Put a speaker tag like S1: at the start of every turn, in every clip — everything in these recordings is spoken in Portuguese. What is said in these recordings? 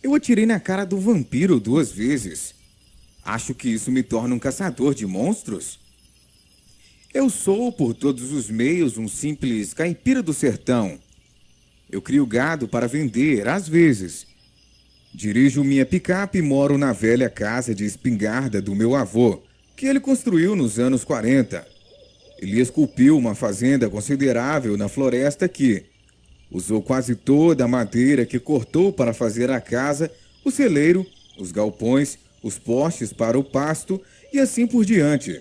S1: Eu atirei na cara do vampiro 2 vezes. Acho que isso me torna um caçador de monstros? Eu sou, por todos os meios, um simples caipira do sertão. Eu crio gado para vender, às vezes. Dirijo minha picape e moro na velha casa de espingarda do meu avô, que ele construiu nos anos 40. Ele esculpiu uma fazenda considerável na floresta que usou quase toda a madeira que cortou para fazer a casa, o celeiro, os galpões, os postes para o pasto e assim por diante.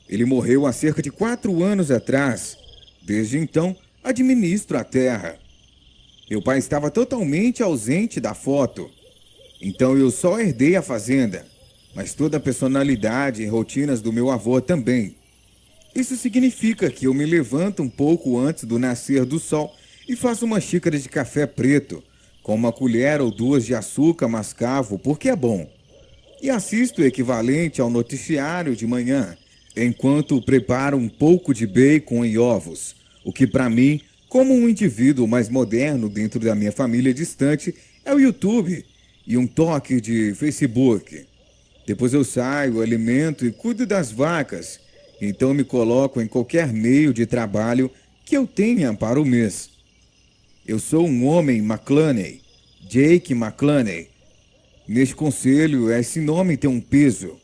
S1: Ele morreu há cerca de 4 anos atrás. Desde então, administro a terra. Meu pai estava totalmente ausente da foto. Então eu só herdei a fazenda, mas toda a personalidade e rotinas do meu avô também. Isso significa que eu me levanto um pouco antes do nascer do sol e faço uma xícara de café preto, com uma colher ou 2 de açúcar mascavo, porque é bom. E assisto o equivalente ao noticiário de manhã, enquanto preparo um pouco de bacon e ovos, o que para mim, como um indivíduo mais moderno dentro da minha família distante, é o YouTube e um toque de Facebook. Depois eu saio, alimento e cuido das vacas, então me coloco em qualquer meio de trabalho que eu tenha para o mês. Eu sou um homem McClunney, Jake McClunney. Neste conselho, esse nome tem um peso.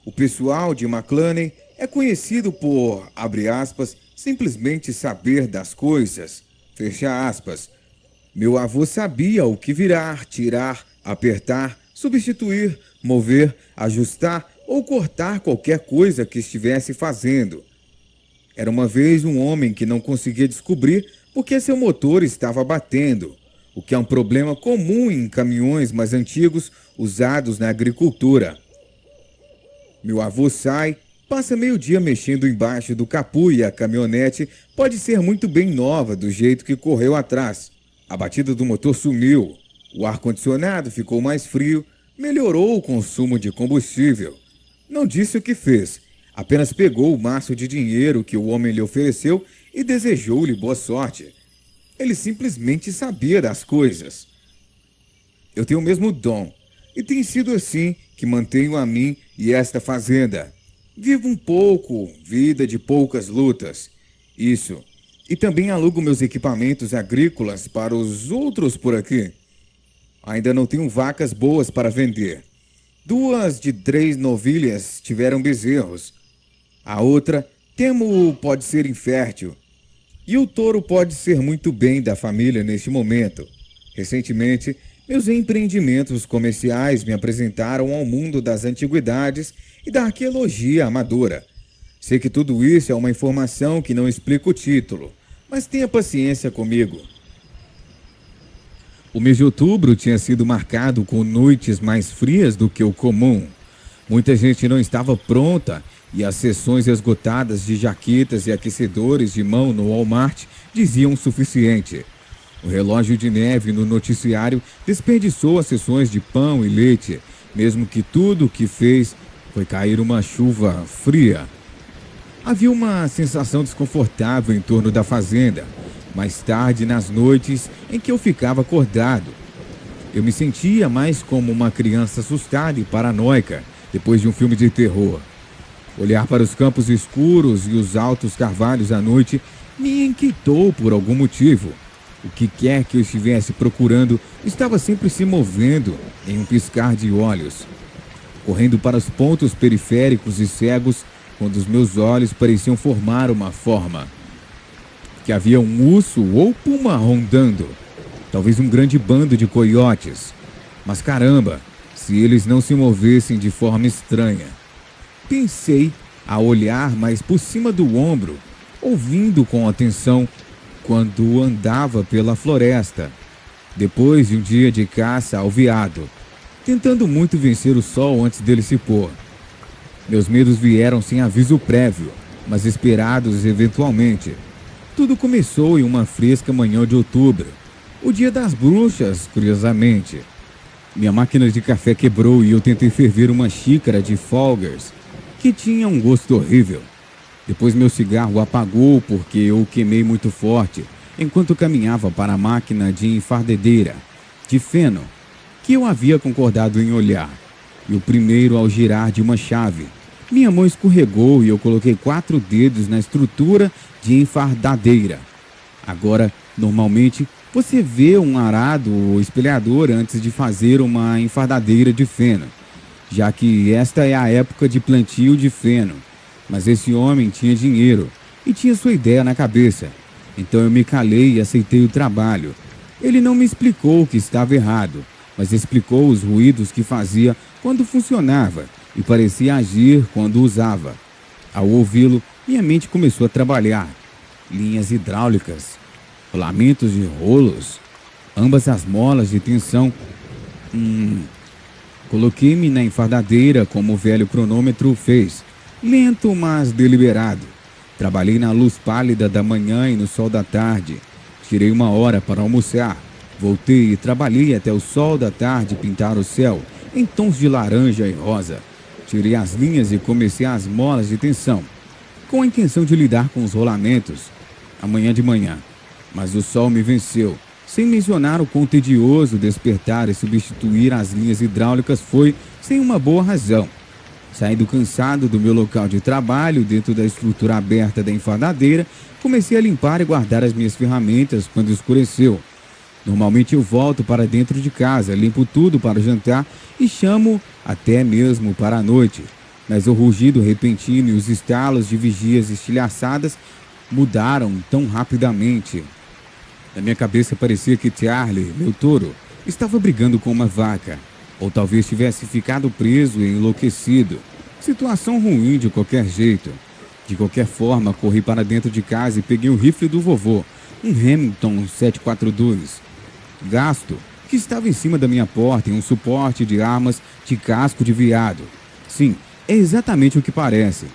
S1: O pessoal de McClunney é conhecido por, abre aspas, simplesmente saber das coisas, fecha aspas. Meu avô sabia o que virar, tirar, apertar, substituir, mover, ajustar ou cortar qualquer coisa que estivesse fazendo. Era uma vez um homem que não conseguia descobrir porque seu motor estava batendo, o que é um problema comum em caminhões mais antigos usados na agricultura. Meu avô sai, passa meio dia mexendo embaixo do capô e a caminhonete pode ser muito bem nova do jeito que correu atrás. A batida do motor sumiu, o ar-condicionado ficou mais frio, melhorou o consumo de combustível. Não disse o que fez, apenas pegou o maço de dinheiro que o homem lhe ofereceu e desejou-lhe boa sorte. Ele simplesmente sabia das coisas. Eu tenho o mesmo dom, e tem sido assim que mantenho a mim e esta fazenda. Vivo um pouco, vida de poucas lutas. Isso. E também alugo meus equipamentos agrícolas para os outros por aqui. Ainda não tenho vacas boas para vender. 2 de 3 novilhas tiveram bezerros. A outra, temo, pode ser infértil. E o touro pode ser muito bem da família neste momento. Recentemente, meus empreendimentos comerciais me apresentaram ao mundo das antiguidades e da arqueologia amadora. Sei que tudo isso é uma informação que não explica o título, mas tenha paciência comigo. O mês de outubro tinha sido marcado com noites mais frias do que o comum. Muita gente não estava pronta e as seções esgotadas de jaquetas e aquecedores de mão no Walmart diziam o suficiente. O relógio de neve no noticiário desperdiçou as sessões de pão e leite, mesmo que tudo o que fez foi cair uma chuva fria. Havia uma sensação desconfortável em torno da fazenda, mais tarde nas noites em que eu ficava acordado. Eu me sentia mais como uma criança assustada e paranoica depois de um filme de terror. Olhar para os campos escuros e os altos carvalhos à noite me inquietou por algum motivo. O que quer que eu estivesse procurando estava sempre se movendo em um piscar de olhos. Correndo para os pontos periféricos e cegos, quando os meus olhos pareciam formar uma forma. Que havia um urso ou puma rondando. Talvez um grande bando de coiotes. Mas caramba, se eles não se movessem de forma estranha. Pensei a olhar mais por cima do ombro, ouvindo com atenção quando andava pela floresta, depois de um dia de caça ao veado, tentando muito vencer o sol antes dele se pôr. Meus medos vieram sem aviso prévio, mas esperados eventualmente. Tudo começou em uma fresca manhã de outubro, o dia das bruxas, curiosamente. Minha máquina de café quebrou e eu tentei ferver uma xícara de Folgers, que tinha um gosto horrível. Depois meu cigarro apagou porque eu o queimei muito forte enquanto caminhava para a máquina de enfardedeira, de feno. que eu havia concordado em olhar, e o primeiro ao girar de uma chave. Minha mão escorregou e eu coloquei 4 dedos na estrutura de enfardadeira. Agora, normalmente, você vê um arado ou espelhador antes de fazer uma enfardadeira de feno, já que esta é a época de plantio de feno. Mas esse homem tinha dinheiro e tinha sua ideia na cabeça. Então eu me calei e aceitei o trabalho. Ele não me explicou o que estava errado, mas explicou os ruídos que fazia quando funcionava e parecia agir quando usava. Ao ouvi-lo, minha mente começou a trabalhar. Linhas hidráulicas, rolamentos de rolos, ambas as molas de tensão. Coloquei-me na enfardadeira como o velho cronômetro fez, lento mas deliberado. Trabalhei na luz pálida da manhã e no sol da tarde. Tirei 1 hora para almoçar. Voltei e trabalhei até o sol da tarde pintar o céu em tons de laranja e rosa. Tirei as linhas e comecei as molas de tensão, com a intenção de lidar com os rolamentos amanhã de manhã. Mas o sol me venceu. Sem mencionar o quão tedioso despertar e substituir as linhas hidráulicas foi sem uma boa razão. Saindo cansado do meu local de trabalho, dentro da estrutura aberta da enfardadeira, comecei a limpar e guardar as minhas ferramentas quando escureceu. Normalmente eu volto para dentro de casa, limpo tudo para o jantar e chamo até mesmo para a noite. Mas o rugido repentino e os estalos de vigias estilhaçadas mudaram tão rapidamente. Na minha cabeça parecia que Charlie, meu touro, estava brigando com uma vaca. Ou talvez tivesse ficado preso e enlouquecido. Situação ruim de qualquer jeito. De qualquer forma, corri para dentro de casa e peguei o rifle do vovô, um Remington 742. Gasto, que estava em cima da minha porta em um suporte de armas de casco de veado. Sim, é exatamente o que parece.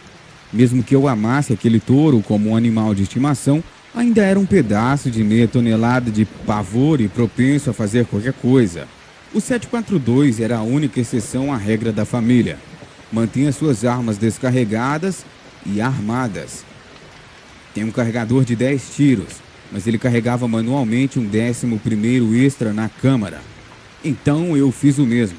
S1: Mesmo que eu amasse aquele touro como um animal de estimação, ainda era um pedaço de meia tonelada de pavor e propenso a fazer qualquer coisa. O 742 era a única exceção à regra da família. Mantinha suas armas descarregadas e armadas. Tem um carregador de 10 tiros, mas ele carregava manualmente um 11º extra na câmara. Então eu fiz o mesmo.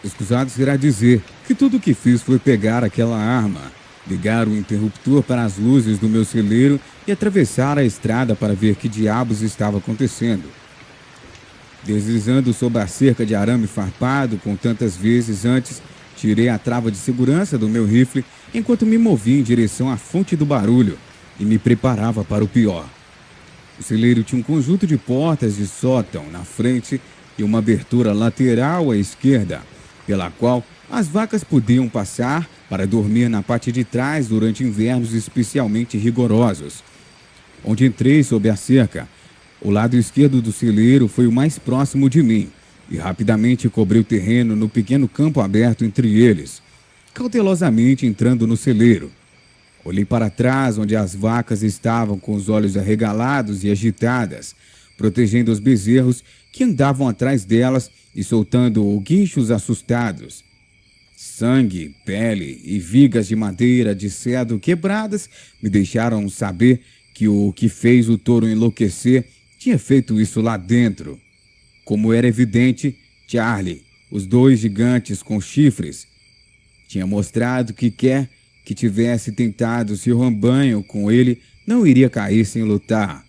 S1: Escusado será dizer que tudo o que fiz foi pegar aquela arma, ligar o interruptor para as luzes do meu celeiro e atravessar a estrada para ver que diabos estava acontecendo. Deslizando sob a cerca de arame farpado com tantas vezes antes, tirei a trava de segurança do meu rifle enquanto me movia em direção à fonte do barulho e me preparava para o pior. O celeiro tinha um conjunto de portas de sótão na frente e uma abertura lateral à esquerda, pela qual as vacas podiam passar para dormir na parte de trás durante invernos especialmente rigorosos. Onde entrei sob a cerca, o lado esquerdo do celeiro foi o mais próximo de mim e rapidamente cobri o terreno no pequeno campo aberto entre eles, cautelosamente entrando no celeiro. Olhei para trás, onde as vacas estavam com os olhos arregalados e agitadas, protegendo os bezerros que andavam atrás delas e soltando guinchos assustados. Sangue, pele e vigas de madeira de cedro quebradas me deixaram saber que o que fez o touro enlouquecer tinha feito isso lá dentro. Como era evidente, Charlie, os 2 gigantes com chifres, tinha mostrado que quer que tivesse tentado se rambanho com ele, não iria cair sem lutar.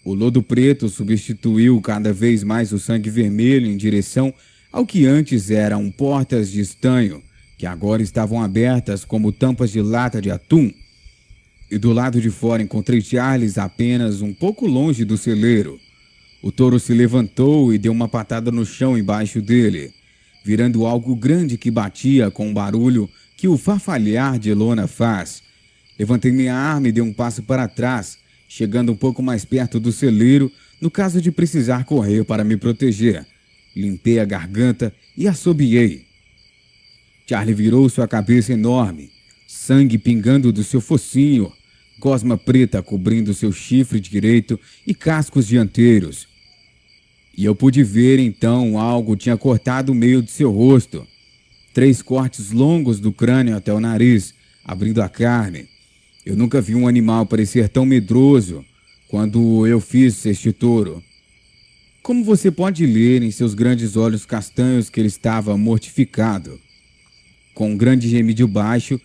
S1: O lodo preto substituiu cada vez mais o sangue vermelho em direção ao que antes eram portas de estanho, que agora estavam abertas como tampas de lata de atum. E do lado de fora encontrei Charles apenas um pouco longe do celeiro. O touro se levantou e deu uma patada no chão embaixo dele, virando algo grande que batia com um barulho que o farfalhar de lona faz. Levantei minha arma e dei um passo para trás, chegando um pouco mais perto do celeiro, no caso de precisar correr para me proteger. Limpei a garganta e assobiei. Charlie virou sua cabeça enorme, sangue pingando do seu focinho, gosma preta cobrindo seu chifre direito e cascos dianteiros. E eu pude ver então algo tinha cortado o meio de seu rosto. 3 cortes longos do crânio até o nariz, abrindo a carne. Eu nunca vi um animal parecer tão medroso quando eu fiz este touro. Como você pode ler em seus grandes olhos castanhos que ele estava mortificado. Com um grande gemido baixo,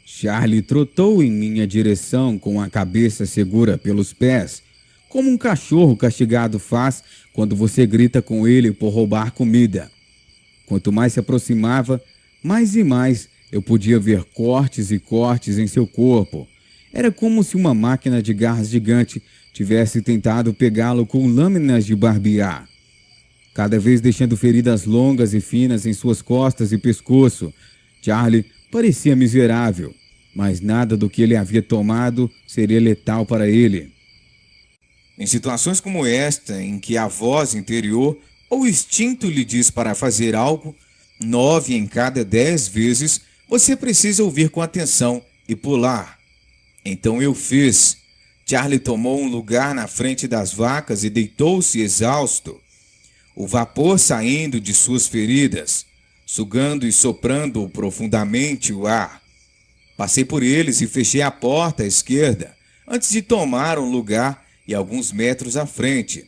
S1: Charlie trotou em minha direção com a cabeça segura pelos pés, como um cachorro castigado faz quando você grita com ele por roubar comida. Quanto mais se aproximava, mais e mais eu podia ver cortes e cortes em seu corpo. Era como se uma máquina de garras gigante tivesse tentado pegá-lo com lâminas de barbear, cada vez deixando feridas longas e finas em suas costas e pescoço. Charlie parecia miserável, mas nada do que ele havia tomado seria letal para ele. Em situações como esta, em que a voz interior ou instinto lhe diz para fazer algo, 9 em cada 10 vezes você precisa ouvir com atenção e pular. Então eu fiz. Charlie tomou um lugar na frente das vacas e deitou-se exausto, o vapor saindo de suas feridas, sugando e soprando profundamente o ar. Passei por eles e fechei a porta à esquerda, antes de tomar um lugar e alguns metros à frente.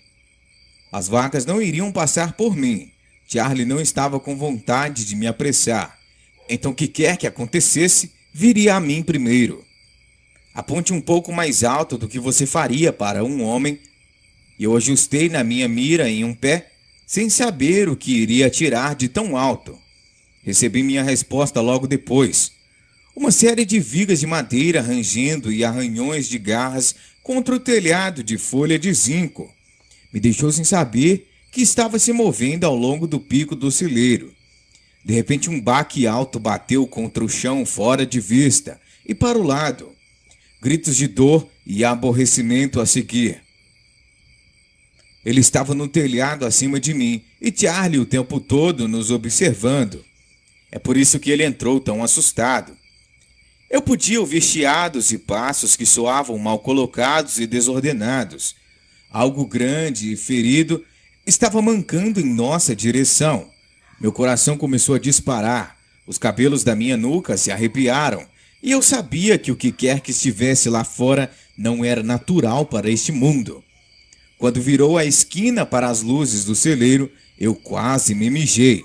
S1: As vacas não iriam passar por mim. Charlie não estava com vontade de me apressar. Então, o que quer que acontecesse, viria a mim primeiro. Aponte um pouco mais alto do que você faria para um homem. Eu ajustei na minha mira em um pé, sem saber o que iria atirar de tão alto. Recebi minha resposta logo depois. Uma série de vigas de madeira rangendo e arranhões de garras contra o telhado de folha de zinco. Me deixou sem saber que estava se movendo ao longo do pico do celeiro. De repente um baque alto bateu contra o chão fora de vista e para o lado. Gritos de dor e aborrecimento a seguir. Ele estava no telhado acima de mim e Charlie o tempo todo nos observando. É por isso que ele entrou tão assustado. Eu podia ouvir chiados e passos que soavam mal colocados e desordenados. Algo grande e ferido estava mancando em nossa direção. Meu coração começou a disparar, os cabelos da minha nuca se arrepiaram, e eu sabia que o que quer que estivesse lá fora não era natural para este mundo. Quando virou a esquina para as luzes do celeiro, eu quase me mijei.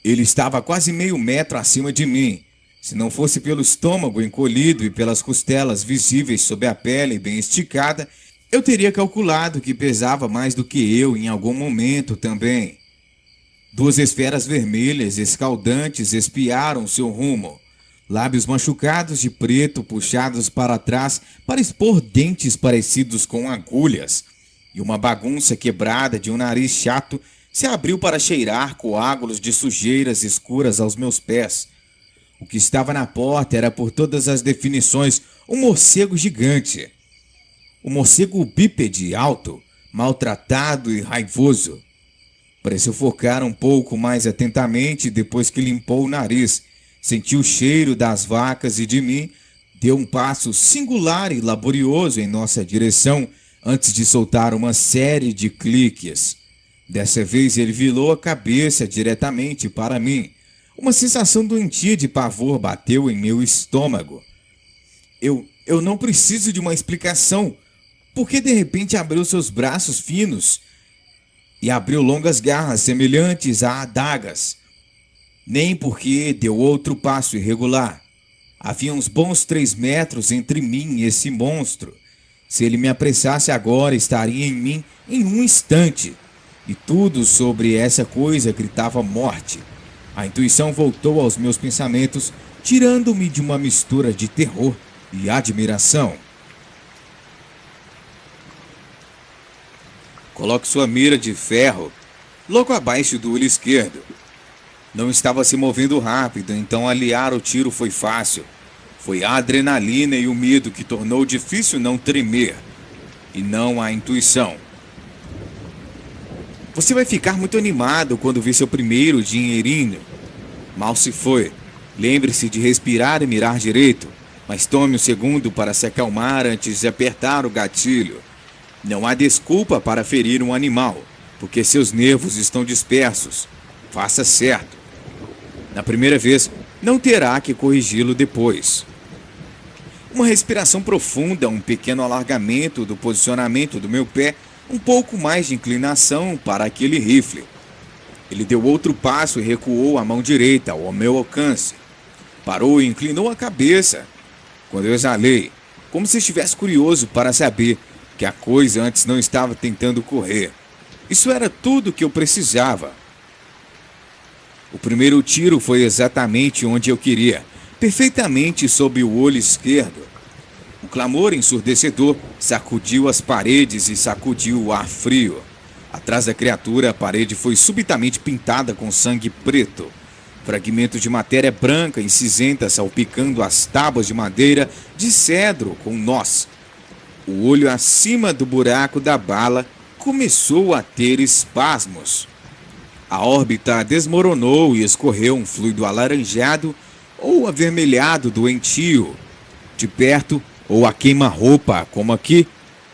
S1: Ele estava a quase meio metro acima de mim. Se não fosse pelo estômago encolhido e pelas costelas visíveis sob a pele bem esticada, eu teria calculado que pesava mais do que eu em algum momento também. 2 esferas vermelhas escaldantes espiaram seu rumo. Lábios machucados de preto puxados para trás para expor dentes parecidos com agulhas. E uma bagunça quebrada de um nariz chato se abriu para cheirar coágulos de sujeiras escuras aos meus pés. O que estava na porta era, por todas as definições, um morcego gigante. Um morcego bípede alto, maltratado e raivoso. Pareceu focar um pouco mais atentamente depois que limpou o nariz, sentiu o cheiro das vacas e de mim, deu um passo singular e laborioso em nossa direção antes de soltar uma série de cliques. Dessa vez ele virou a cabeça diretamente para mim. Uma sensação doentia de pavor bateu em meu estômago. Eu não preciso de uma explicação. Por que de repente abriu seus braços finos e abriu longas garras semelhantes a adagas? Nem porque deu outro passo irregular. Havia uns bons 3 metros entre mim e esse monstro. Se ele me apressasse agora, estaria em mim em um instante. E tudo sobre essa coisa gritava morte. A intuição voltou aos meus pensamentos, tirando-me de uma mistura de terror e admiração. Coloque sua mira de ferro logo abaixo do olho esquerdo. Não estava se movendo rápido, então aliar o tiro foi fácil. Foi a adrenalina e o medo que tornou difícil não tremer, e não a intuição. Você vai ficar muito animado quando ver seu primeiro dinheirinho. Mal se foi. Lembre-se de respirar e mirar direito, mas tome um segundo para se acalmar antes de apertar o gatilho. Não há desculpa para ferir um animal, porque seus nervos estão dispersos. Faça certo. Na primeira vez, não terá que corrigi-lo depois. Uma respiração profunda, um pequeno alargamento do posicionamento do meu pé, um pouco mais de inclinação para aquele rifle. Ele deu outro passo e recuou a mão direita ao meu alcance. Parou e inclinou a cabeça. Quando eu exalei, como se estivesse curioso para saber que a coisa antes não estava tentando correr. Isso era tudo que eu precisava. O primeiro tiro foi exatamente onde eu queria, perfeitamente sob o olho esquerdo. O clamor ensurdecedor sacudiu as paredes e sacudiu o ar frio. Atrás da criatura, a parede foi subitamente pintada com sangue preto. Fragmentos de matéria branca e cinzenta salpicando as tábuas de madeira de cedro com nós. O olho acima do buraco da bala começou a ter espasmos. A órbita desmoronou e escorreu um fluido alaranjado ou avermelhado doentio. De perto, ou a queima-roupa, como aqui,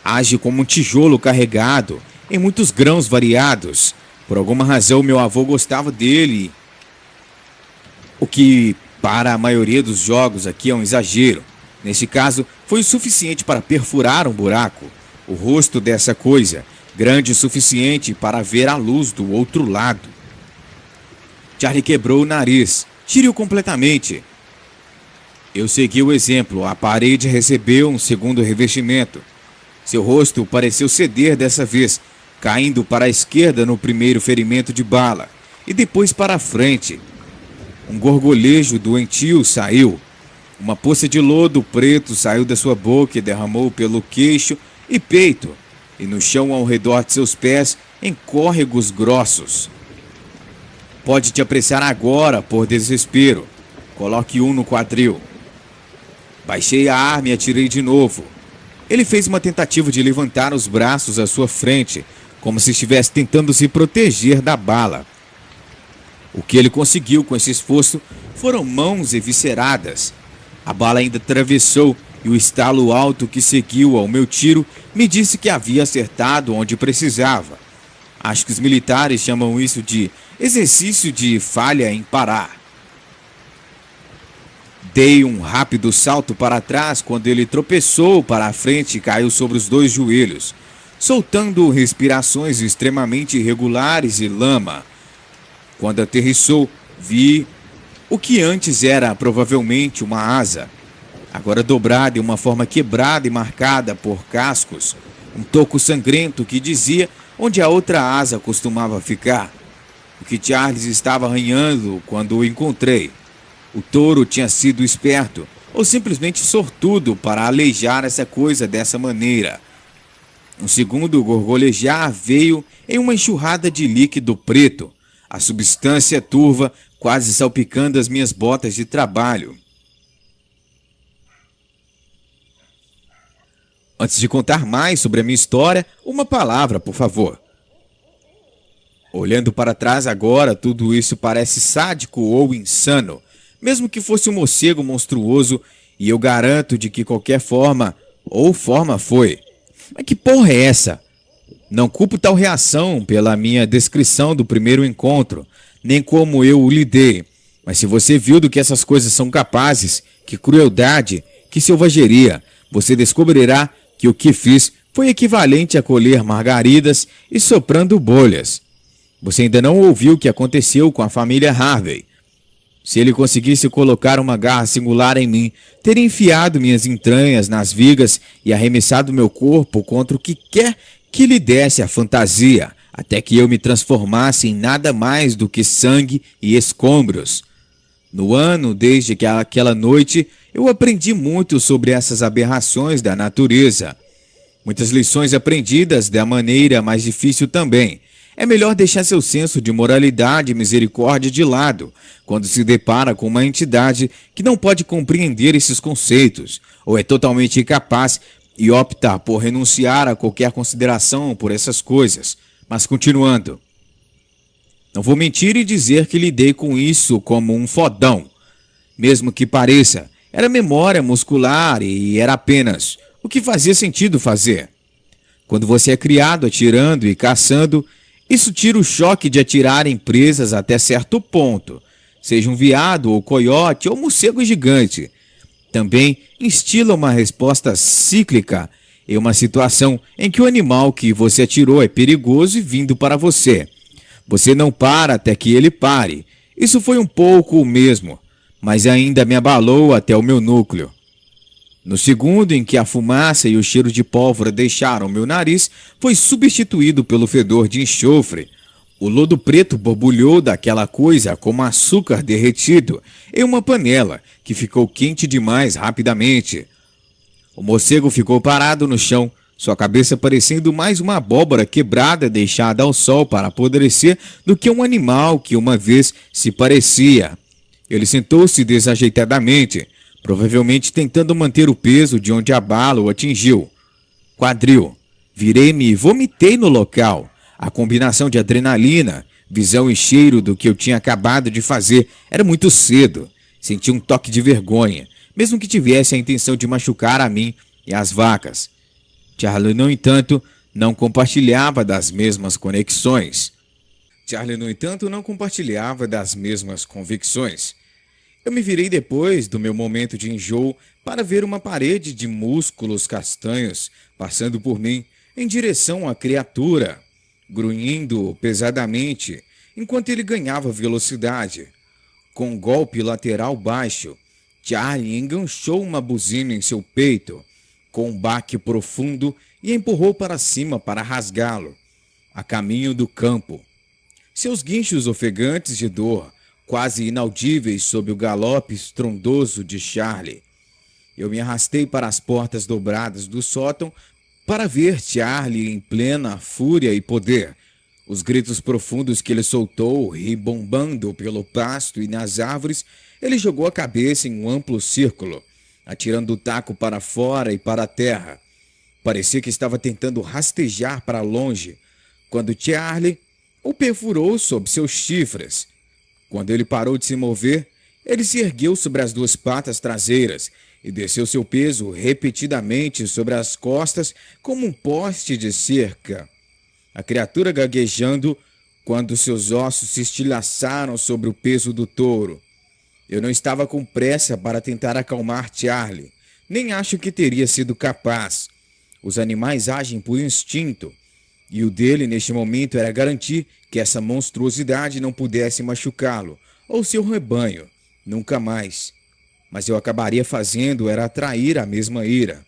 S1: age como um tijolo carregado, em muitos grãos variados. Por alguma razão, meu avô gostava dele, o que, para a maioria dos jogos aqui, é um exagero. Neste caso, foi o suficiente para perfurar um buraco. O rosto dessa coisa, grande o suficiente para ver a luz do outro lado. Charlie quebrou o nariz, tire-o completamente. Eu segui o exemplo, a parede recebeu um segundo revestimento. Seu rosto pareceu ceder dessa vez, caindo para a esquerda no primeiro ferimento de bala, e depois para a frente. Um gorgolejo doentio saiu. Uma poça de lodo preto saiu da sua boca e derramou pelo queixo e peito, e no chão ao redor de seus pés em córregos grossos. Pode te apressar agora, por desespero. Coloque um no quadril. Baixei a arma e atirei de novo. Ele fez uma tentativa de levantar os braços à sua frente, como se estivesse tentando se proteger da bala. O que ele conseguiu com esse esforço foram mãos evisceradas. A bala ainda atravessou e o estalo alto que seguiu ao meu tiro me disse que havia acertado onde precisava. Acho que os militares chamam isso de exercício de falha em parar. Dei um rápido salto para trás quando ele tropeçou para a frente e caiu sobre os dois joelhos, soltando respirações extremamente irregulares e lama. Quando aterrissou, vi o que antes era provavelmente uma asa, agora dobrada em uma forma quebrada e marcada por cascos, um toco sangrento que dizia onde a outra asa costumava ficar. O que Charles estava arranhando quando o encontrei. O touro tinha sido esperto, ou simplesmente sortudo para aleijar essa coisa dessa maneira. Um segundo gorgolejar veio em uma enxurrada de líquido preto, a substância turva quase salpicando as minhas botas de trabalho. Antes de contar mais sobre a minha história, uma palavra, por favor. Olhando para trás agora, tudo isso parece sádico ou insano, mesmo que fosse um morcego monstruoso, e eu garanto de que qualquer forma ou forma foi. Mas que porra é essa? Não culpo tal reação pela minha descrição do primeiro encontro, nem como eu o lidei. Mas se você viu do que essas coisas são capazes, que crueldade, que selvageria, você descobrirá que o que fiz foi equivalente a colher margaridas e soprando bolhas. Você ainda não ouviu o que aconteceu com a família Harvey. Se ele conseguisse colocar uma garra singular em mim, teria enfiado minhas entranhas nas vigas e arremessado meu corpo contra o que quer que lhe desse a fantasia, até que eu me transformasse em nada mais do que sangue e escombros. No ano, desde que aquela noite, eu aprendi muito sobre essas aberrações da natureza. Muitas lições aprendidas da maneira mais difícil também. É melhor deixar seu senso de moralidade e misericórdia de lado quando se depara com uma entidade que não pode compreender esses conceitos ou é totalmente incapaz e opta por renunciar a qualquer consideração por essas coisas. Mas continuando. Não vou mentir e dizer que lidei com isso como um fodão. Mesmo que pareça, era memória muscular e era apenas o que fazia sentido fazer. Quando você é criado atirando e caçando, isso tira o choque de atirar em presas até certo ponto, seja um veado ou coiote ou morcego gigante. Também instila uma resposta cíclica em uma situação em que o animal que você atirou é perigoso e vindo para você. Você não para até que ele pare. Isso foi um pouco o mesmo, mas ainda me abalou até o meu núcleo. No segundo em que a fumaça e o cheiro de pólvora deixaram meu nariz, foi substituído pelo fedor de enxofre. O lodo preto borbulhou daquela coisa como açúcar derretido em uma panela que ficou quente demais rapidamente. O morcego ficou parado no chão, sua cabeça parecendo mais uma abóbora quebrada deixada ao sol para apodrecer do que um animal que uma vez se parecia. Ele sentou-se desajeitadamente, provavelmente tentando manter o peso de onde a bala o atingiu. Quadril. Virei-me e vomitei no local. A combinação de adrenalina, visão e cheiro do que eu tinha acabado de fazer era muito cedo. Senti um toque de vergonha, mesmo que tivesse a intenção de machucar a mim e as vacas. Charlie, no entanto, não compartilhava das mesmas convicções. Eu me virei depois do meu momento de enjoo para ver uma parede de músculos castanhos passando por mim em direção à criatura, grunhindo pesadamente enquanto ele ganhava velocidade. Com um golpe lateral baixo, Charlie enganchou uma buzina em seu peito, com um baque profundo e empurrou para cima para rasgá-lo, a caminho do campo. Seus guinchos ofegantes de dor, quase inaudíveis sob o galope estrondoso de Charlie. Eu me arrastei para as portas dobradas do sótão para ver Charlie em plena fúria e poder. Os gritos profundos que ele soltou, ribombando pelo pasto e nas árvores, ele jogou a cabeça em um amplo círculo, atirando o taco para fora e para a terra. Parecia que estava tentando rastejar para longe, quando Charlie o perfurou sob seus chifres. Quando ele parou de se mover, ele se ergueu sobre as duas patas traseiras e desceu seu peso repetidamente sobre as costas como um poste de cerca. A criatura gaguejando quando seus ossos se estilhaçaram sobre o peso do touro. Eu não estava com pressa para tentar acalmar Charlie, nem acho que teria sido capaz. Os animais agem por instinto, e o dele neste momento era garantir que essa monstruosidade não pudesse machucá-lo, ou seu rebanho, nunca mais. Mas eu acabaria fazendo era atrair a mesma ira.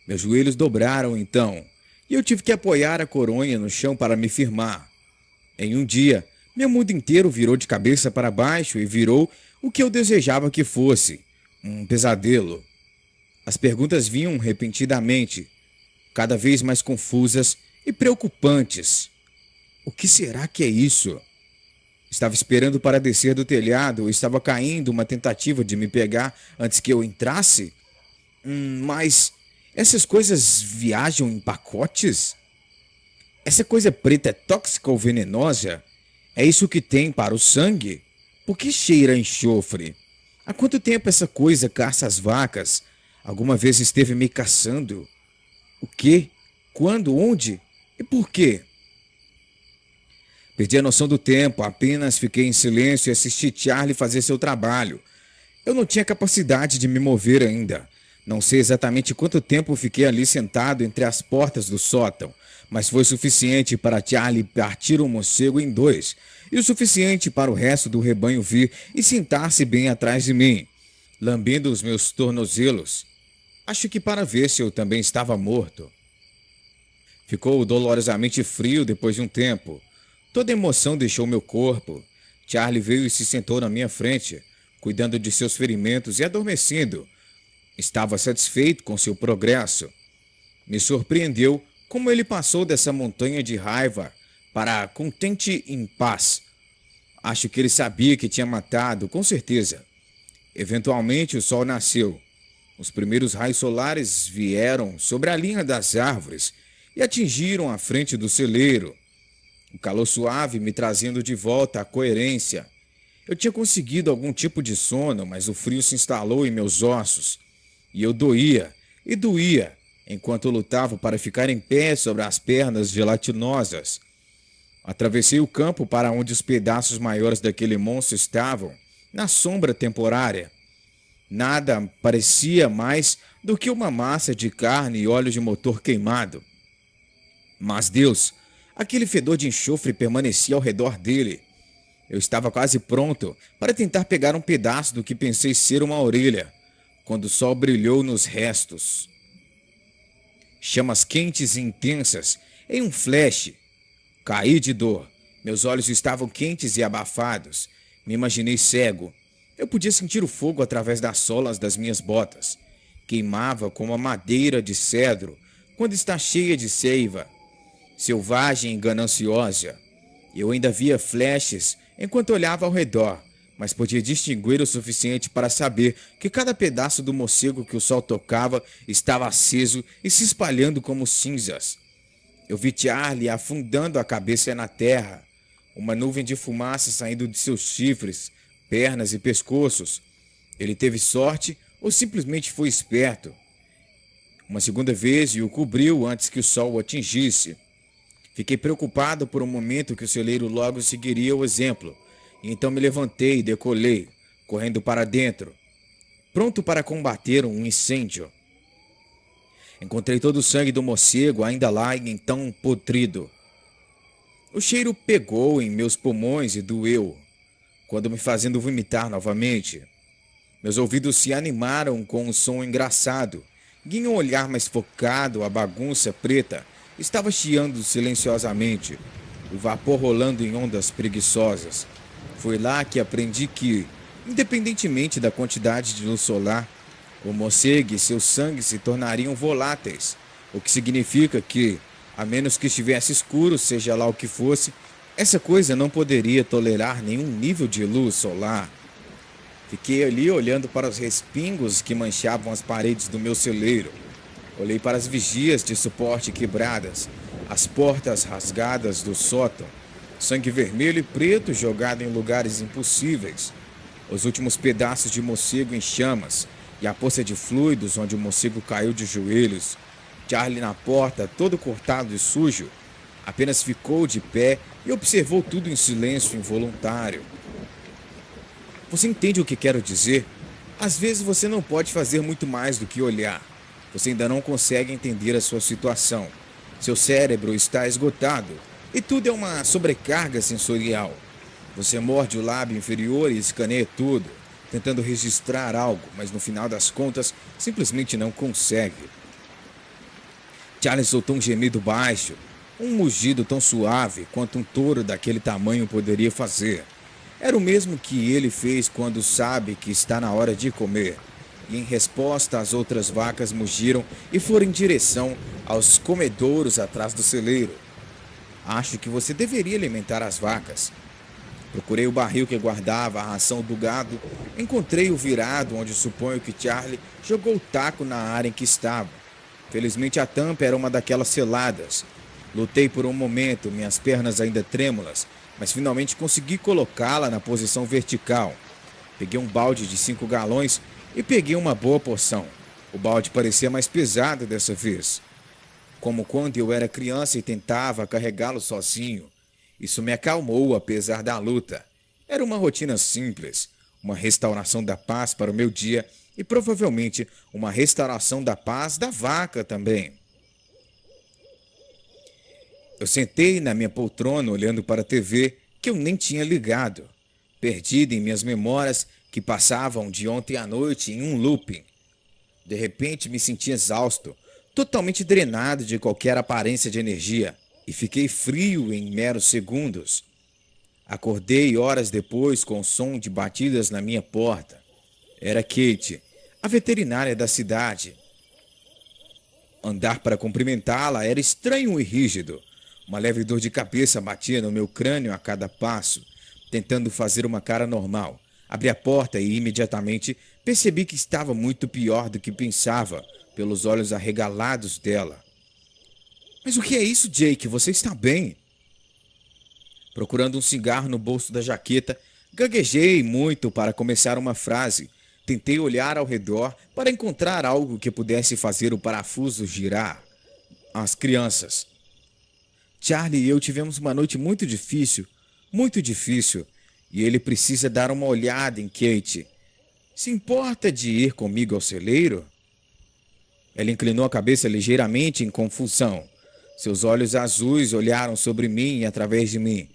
S1: Meus joelhos dobraram então, e eu tive que apoiar a coronha no chão para me firmar. Em um dia, meu mundo inteiro virou de cabeça para baixo e virou o que eu desejava que fosse, um pesadelo. As perguntas vinham repentinamente, cada vez mais confusas e preocupantes. O que será que é isso? Estava esperando para descer do telhado ou estava caindo uma tentativa de me pegar antes que eu entrasse? Mas essas coisas viajam em pacotes? Essa coisa preta é tóxica ou venenosa? É isso que tem para o sangue? Por que cheira a enxofre? Há quanto tempo essa coisa caça as vacas? Alguma vez esteve me caçando? O quê? Quando? Onde? E por quê? Perdi a noção do tempo, apenas fiquei em silêncio e assisti Charlie fazer seu trabalho. Eu não tinha capacidade de me mover ainda. Não sei exatamente quanto tempo fiquei ali sentado entre as portas do sótão, mas foi suficiente para Charlie partir o morcego em dois, e o suficiente para o resto do rebanho vir e sentar-se bem atrás de mim, lambendo os meus tornozelos. Acho que para ver se eu também estava morto. Ficou dolorosamente frio depois de um tempo. Toda emoção deixou meu corpo. Charlie veio e se sentou na minha frente, cuidando de seus ferimentos e adormecendo. Estava satisfeito com seu progresso. Me surpreendeu como ele passou dessa montanha de raiva para contente em paz. Acho que ele sabia que tinha matado, com certeza. Eventualmente o sol nasceu. Os primeiros raios solares vieram sobre a linha das árvores e atingiram a frente do celeiro. O calor suave me trazendo de volta à coerência. Eu tinha conseguido algum tipo de sono, mas o frio se instalou em meus ossos. E eu doía, e doía, enquanto eu lutava para ficar em pé sobre as pernas gelatinosas. Atravessei o campo para onde os pedaços maiores daquele monstro estavam, na sombra temporária. Nada parecia mais do que uma massa de carne e óleo de motor queimado. Mas Deus, aquele fedor de enxofre permanecia ao redor dele. Eu estava quase pronto para tentar pegar um pedaço do que pensei ser uma orelha, quando o sol brilhou nos restos. Chamas quentes e intensas, em um flash. Caí de dor. Meus olhos estavam quentes e abafados. Me imaginei cego. Eu podia sentir o fogo através das solas das minhas botas. Queimava como a madeira de cedro quando está cheia de seiva. Selvagem e gananciosa. Eu ainda via flashes enquanto olhava ao redor, mas podia distinguir o suficiente para saber que cada pedaço do morcego que o sol tocava estava aceso e se espalhando como cinzas. Eu vi Charlie afundando a cabeça na terra, uma nuvem de fumaça saindo de seus chifres, pernas e pescoços. Ele teve sorte ou simplesmente foi esperto. Uma segunda vez e o cobriu antes que o sol o atingisse. Fiquei preocupado por um momento que o celeiro logo seguiria o exemplo, e então me levantei e decolei, correndo para dentro, pronto para combater um incêndio. Encontrei todo o sangue do morcego ainda lá e então podrido. O cheiro pegou em meus pulmões e doeu, quando me fazendo vomitar novamente. Meus ouvidos se animaram com um som engraçado, e em um olhar mais focado, a bagunça preta estava chiando silenciosamente, o vapor rolando em ondas preguiçosas. Foi lá que aprendi que, independentemente da quantidade de luz solar, o morcego e seu sangue se tornariam voláteis, o que significa que, a menos que estivesse escuro, seja lá o que fosse, essa coisa não poderia tolerar nenhum nível de luz solar. Fiquei ali olhando para os respingos que manchavam as paredes do meu celeiro. Olhei para as vigias de suporte quebradas, as portas rasgadas do sótão, sangue vermelho e preto jogado em lugares impossíveis, os últimos pedaços de morcego em chamas e a poça de fluidos onde o morcego caiu de joelhos. Charlie na porta, todo cortado e sujo, apenas ficou de pé e observou tudo em silêncio involuntário. Você entende o que quero dizer? Às vezes você não pode fazer muito mais do que olhar. Você ainda não consegue entender a sua situação. Seu cérebro está esgotado e tudo é uma sobrecarga sensorial. Você morde o lábio inferior e escaneia tudo, tentando registrar algo, mas no final das contas simplesmente não consegue. Charlie soltou um gemido baixo, um mugido tão suave quanto um touro daquele tamanho poderia fazer. Era o mesmo que ele fez quando sabe que está na hora de comer. E em resposta, as outras vacas mugiram e foram em direção aos comedouros atrás do celeiro. Acho que você deveria alimentar as vacas. Procurei o barril que guardava a ração do gado. Encontrei o virado onde suponho que Charlie jogou o taco na área em que estava. Felizmente a tampa era uma daquelas seladas. Lutei por um momento, minhas pernas ainda trêmulas, mas finalmente consegui colocá-la na posição vertical. Peguei um balde de 5 galões e peguei uma boa porção. O balde parecia mais pesado dessa vez, como quando eu era criança e tentava carregá-lo sozinho. Isso me acalmou apesar da luta. Era uma rotina simples, uma restauração da paz para o meu dia e provavelmente uma restauração da paz da vaca também. Eu sentei na minha poltrona olhando para a TV que eu nem tinha ligado, perdido em minhas memórias que passavam de ontem à noite em um looping. De repente me senti exausto, totalmente drenado de qualquer aparência de energia, e fiquei frio em meros segundos. Acordei horas depois com o som de batidas na minha porta. Era Kate, a veterinária da cidade. Andar para cumprimentá-la era estranho e rígido. Uma leve dor de cabeça batia no meu crânio a cada passo, tentando fazer uma cara normal. Abri a porta e imediatamente percebi que estava muito pior do que pensava, pelos olhos arregalados dela. Mas o que é isso, Jake? Você está bem? Procurando um cigarro no bolso da jaqueta, gaguejei muito para começar uma frase. Tentei olhar ao redor para encontrar algo que pudesse fazer o parafuso girar. As crianças. Charlie e eu tivemos uma noite muito difícil, e ele precisa dar uma olhada em Kate. Se importa de ir comigo ao celeiro? Ela inclinou a cabeça ligeiramente em confusão. Seus olhos azuis olharam sobre mim e através de mim.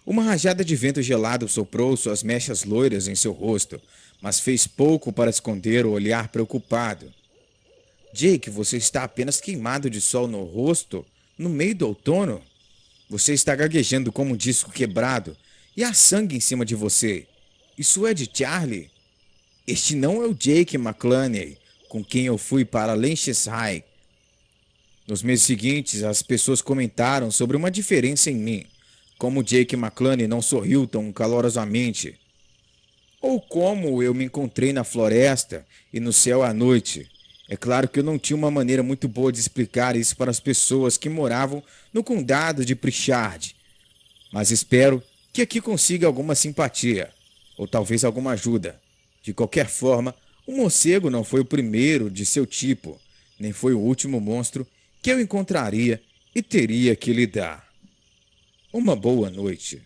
S1: Uma rajada de vento gelado soprou suas mechas loiras em seu rosto, mas fez pouco para esconder o olhar preocupado. Jake, você está apenas queimado de sol no rosto, no meio do outono? Você está gaguejando como um disco quebrado e há sangue em cima de você. Isso é de Charlie? Este não é o Jake McCluny, com quem eu fui para Lancashire. Nos meses seguintes, as pessoas comentaram sobre uma diferença em mim, como Jake McCluny não sorriu tão calorosamente, ou como eu me encontrei na floresta e no céu à noite. É claro que eu não tinha uma maneira muito boa de explicar isso para as pessoas que moravam no condado de Pritchard, mas espero que aqui consiga alguma simpatia, ou talvez alguma ajuda. De qualquer forma, o morcego não foi o primeiro de seu tipo, nem foi o último monstro que eu encontraria e teria que lidar. Uma boa noite.